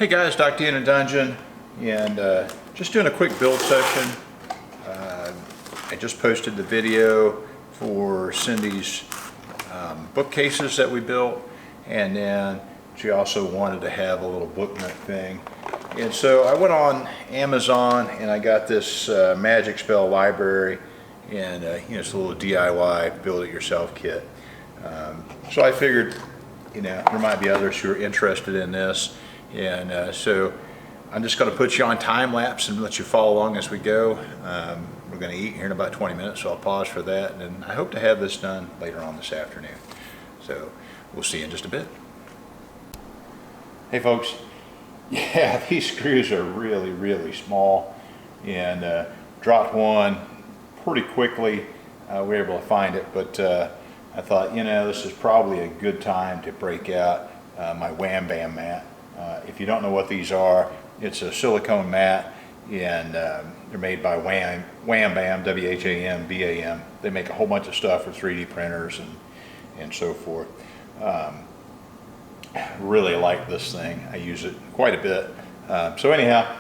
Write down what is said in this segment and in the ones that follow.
Hey guys, Dr. in a Dungeon, and just doing a quick build session. I just posted the video for Cindy's bookcases that we built, and then she also wanted to have a little book nook thing. And so I went on Amazon and I got this magic spell library, and it's a little DIY build-it-yourself kit. So I figured, there might be others who are interested in this. And so I'm just going to put you on time lapse and let you follow along as we go. We're going to eat here in about 20 minutes, so I'll pause for that. And I hope to have this done later on this afternoon. So we'll see you in just a bit. Hey folks, yeah, these screws are really, really small, and dropped one pretty quickly. We were able to find it, but I thought, this is probably a good time to break out my Wham Bam mat. If you don't know what these are, it's a silicone mat, and they're made by Wham Bam, W-H-A-M-B-A-M. They make a whole bunch of stuff for 3D printers and so forth. Really like this thing. I use it quite a bit. So anyhow,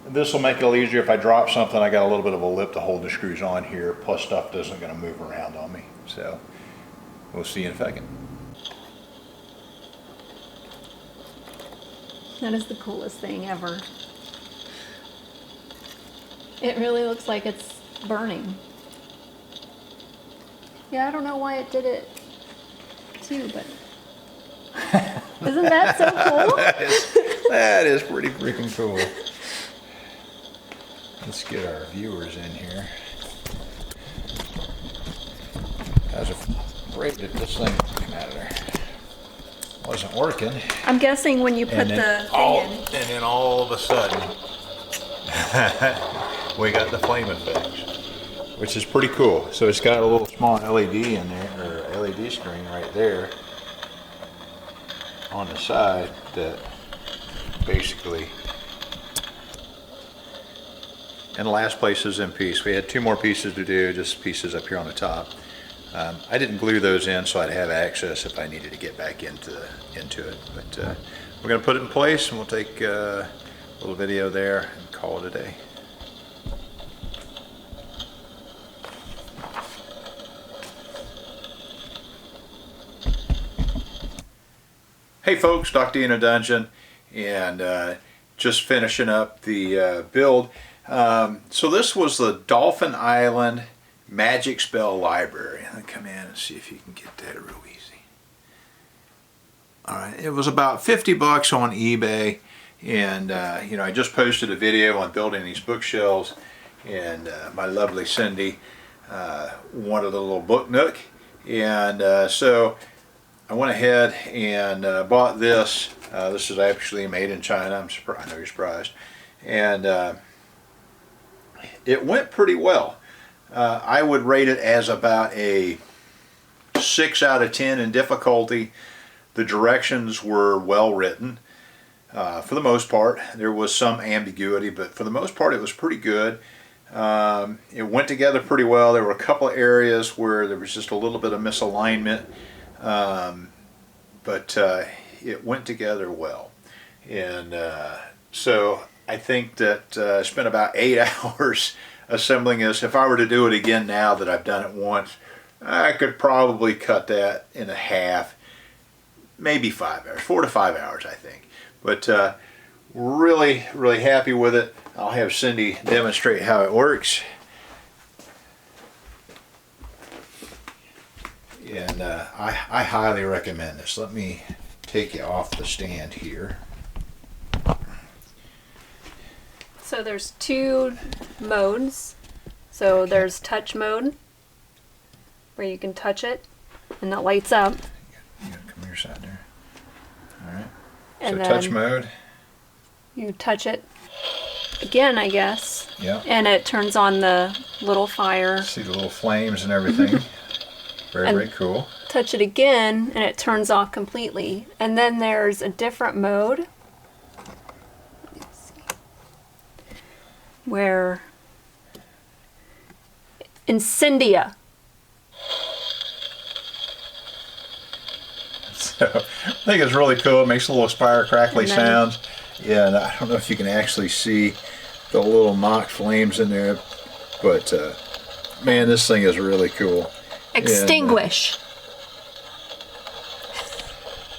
this will make it a little easier. If I drop something, I got a little bit of a lip to hold the screws on here, plus stuff isn't going to move around on me. So we'll see you in a second. That is the coolest thing ever. It really looks like it's burning. Yeah, I don't know why it did it too, but isn't that so cool? that is pretty freaking cool. Let's get our viewers in here. I was afraid that this thing wasn't working. I'm guessing when you put the thing in. And then all of a sudden, we got the flame effects, which is pretty cool. So it's got a little small LED in there, or LED screen right there on the side that basically, and the last place is in piece. We had 2 more pieces to do, just pieces up here on the top. I didn't glue those in so I'd have access if I needed to get back into it. But we're going to put it in place, and we'll take a little video there and call it a day. Hey folks, Dr. in a Dungeon, and just finishing up the build. So this was the Dolphin Island Magic Spell Library. Let me come in and see if you can get that real easy. Alright, it was about 50 bucks on eBay, and I just posted a video on building these bookshelves, and my lovely Cindy wanted a little book nook, and so I went ahead and bought this. This is actually made in China. I'm surprised. I know you're surprised. And it went pretty well. I would rate it as about a 6 out of 10 in difficulty. The directions were well written. For the most part, there was some ambiguity, but for the most part it was pretty good. It went together pretty well. There were a couple of areas where there was just a little bit of misalignment, but it went together well. And so I think that I spent about 8 hours assembling this. If I were to do it again now that I've done it once, I could probably cut that in half, maybe 5 hours, 4 to 5 hours I think. But really, really happy with it. I'll have Cindy demonstrate how it works. And I highly recommend this. Let me take you off the stand here. So there's 2 modes. So there's touch mode, where you can touch it and it lights up. You gotta come to your side there. Alright. And so then touch mode. You touch it again, I guess. Yeah. And it turns on the little fire. See the little flames and everything. Very, very cool. Touch it again and it turns off completely. And then there's a different mode where Incendia. So I think it's really cool. It makes a little spire crackly sounds. Yeah, and I don't know if you can actually see the little mock flames in there, but man, this thing is really cool. Extinguish.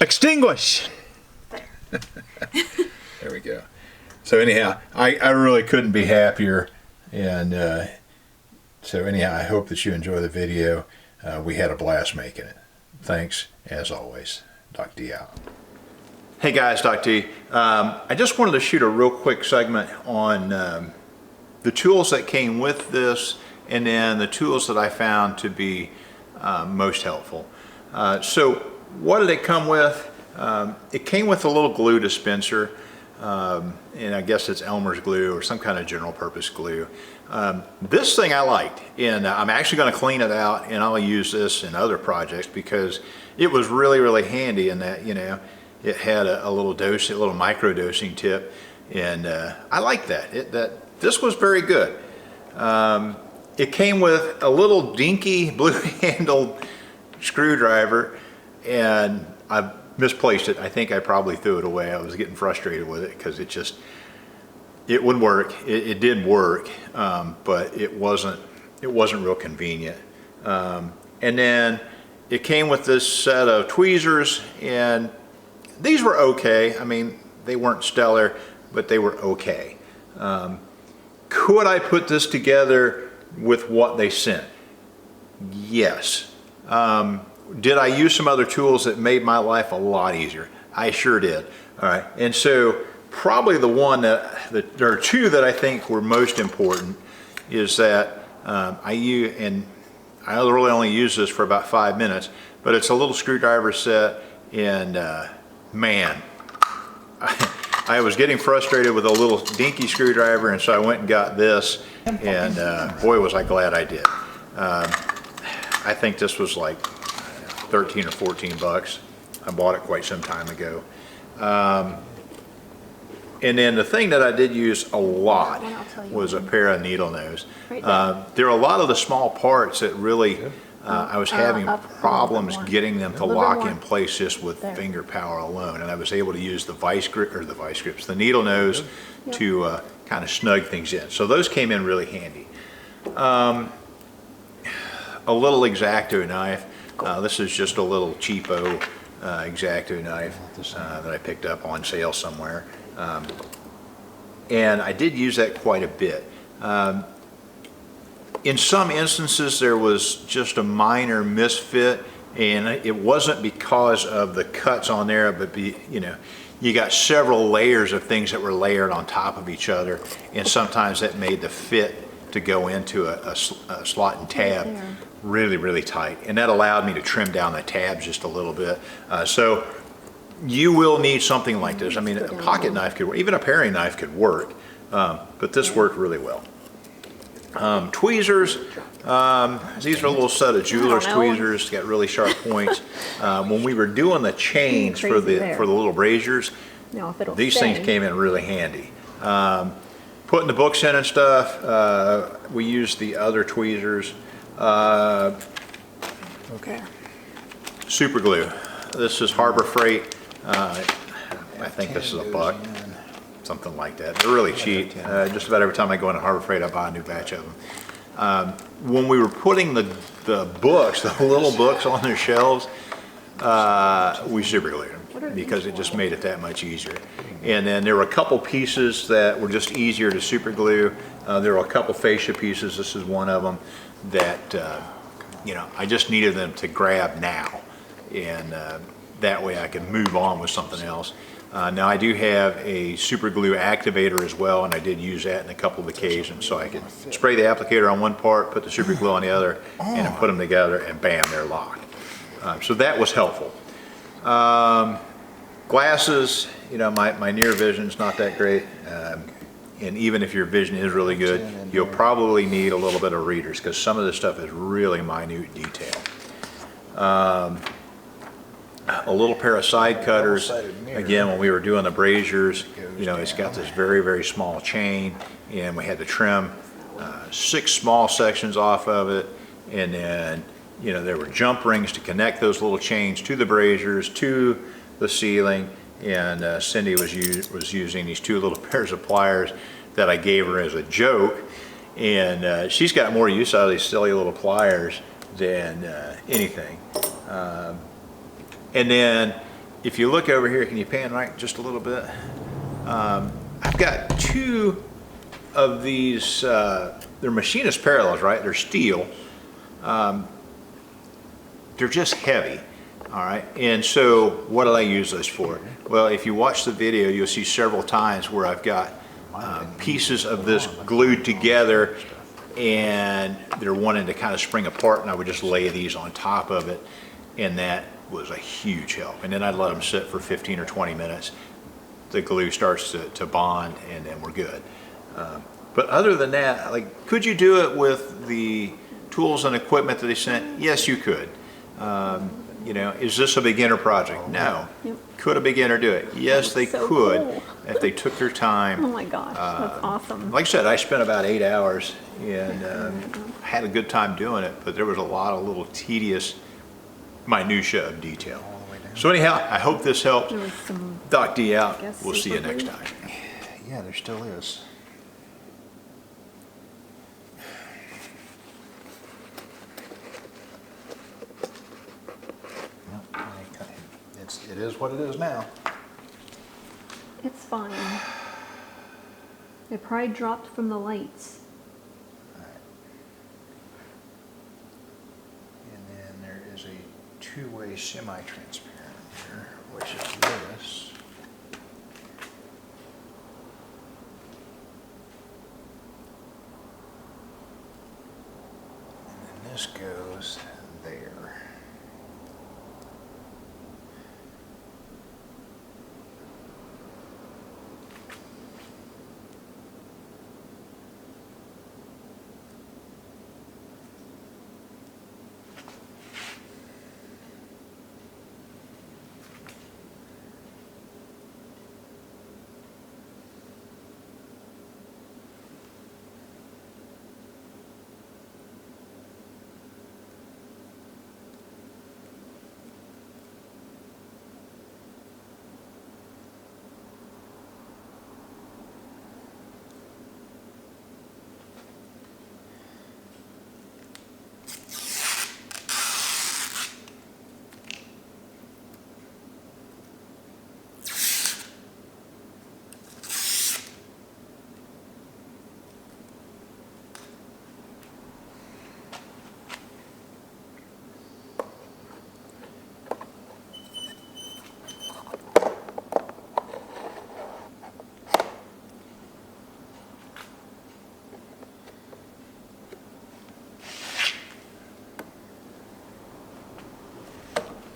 Extinguish! There. There we go. So anyhow, I really couldn't be happier, and so anyhow, I hope that you enjoy the video. We had a blast making it. Thanks, as always. Doc D out. Hey guys, Doc D. I just wanted to shoot a real quick segment on the tools that came with this, and then the tools that I found to be most helpful. So what did it come with? It came with a little glue dispenser, and I guess it's Elmer's glue or some kind of general purpose glue. This thing I liked, and I'm actually going to clean it out, and I'll use this in other projects because it was really handy in that, you know, it had a little dose, a little micro dosing tip, and I like that. This was very good. It came with a little dinky blue-handled screwdriver, and I misplaced it. I think I probably threw it away. I was getting frustrated with it because it wouldn't work. It did work, but it wasn't real convenient. And then it came with this set of tweezers, and these were okay. I mean, they weren't stellar, but they were okay. Could I put this together with what they sent? Yes. Did I use some other tools that made my life a lot easier? I sure did. All right. And so probably the one that there are two that I think were most important is that I really only use this for about 5 minutes, but it's a little screwdriver set, and man, I was getting frustrated with a little dinky screwdriver, and so I went and got this, and boy was I glad I did. I think this was like 13 or 14 bucks. I bought it quite some time ago. And then the thing that I did use a lot was a pair of needle nose. There are a lot of the small parts that really I was having problems getting them to lock in place just with finger power alone, and I was able to use the the needle nose to kind of snug things in. So those came in really handy. A little X-Acto knife. This is just a little cheapo X-Acto knife that I picked up on sale somewhere, and I did use that quite a bit. In some instances, there was just a minor misfit, and it wasn't because of the cuts on there, but you got several layers of things that were layered on top of each other, and sometimes that made the fit to go into a slot and tab really tight, and that allowed me to trim down the tabs just a little bit. So you will need something like this. I mean, a pocket knife could work, even a paring knife could work, but this worked really well. Tweezers, these are a little set of jeweler's tweezers, got really sharp points. When we were doing the chains for the little braziers, these things came in really handy. Putting the books in and stuff, we used the other tweezers. Super glue. This is Harbor Freight. I think this is $1. Something like that. They're really cheap. Just about every time I go into Harbor Freight, I buy a new batch of them. When we were putting the books, the little books on their shelves, we super glued them because it just made it that much easier. And then there were a couple pieces that were just easier to super glue. There were a couple fascia pieces. This is one of them that I just needed them to grab now, and that way I could move on with something else. Now I do have a super glue activator as well, and I did use that in a couple of occasions, so I could spray the applicator on one part, put the super glue on the other, and then put them together, and bam, they're locked. So that was helpful. Glasses, my near vision's not that great, and even if your vision is really good, you'll probably need a little bit of readers because some of this stuff is really minute detail. A little pair of side cutters. Again, when we were doing the braziers, it's got this very small chain, and we had to trim 6 small sections off of it, and then there were jump rings to connect those little chains to the braziers, to the ceiling, and Cindy was using these two little pairs of pliers that I gave her as a joke, and she's got more use out of these silly little pliers than anything. And then if you look over here, can you pan right just a little bit? I've got two of these, they're machinist parallels, right? They're steel. They're just heavy, all right? And so what did I use those for? Well, if you watch the video, you'll see several times where I've got pieces of this glued together and they're wanting to kind of spring apart, and I would just lay these on top of it, and that was a huge help. And then I'd let them sit for 15 or 20 minutes. The glue starts to bond, and then we're good. But other than that, like, could you do it with the tools and equipment that they sent? Yes, you could. You know, is this a beginner project? No. Yep. Could a beginner do it? Yes, they so could, cool. if they took their time. Oh my gosh, that's awesome. Like I said, I spent about 8 hours and had a good time doing it, but there was a lot of little tedious minutia of detail. So anyhow, I hope this helps. There was some, Doc D out. guess, We'll see you super next glue. time. Yeah, there still is. It is what it is now. it's fine. It probably dropped from the lights. And then there is a two-way semi-transparent here, which is this. And then this goes there.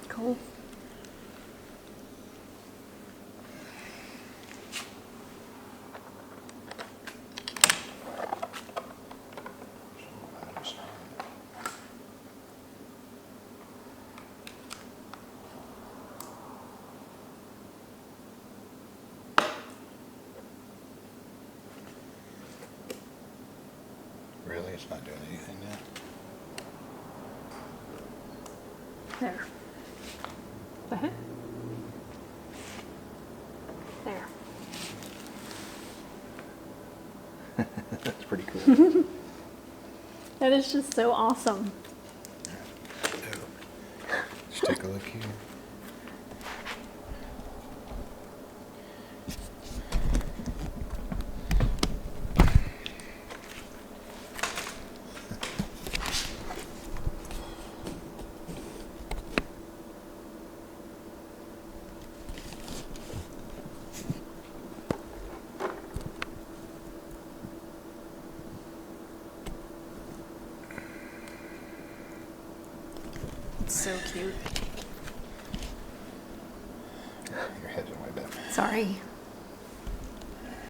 Cool. Really, it's not doing anything now? There. Uh-huh. There. That's pretty cool. That is just so awesome. Let's take a look here. It's so cute. Your head's in my way back. Sorry.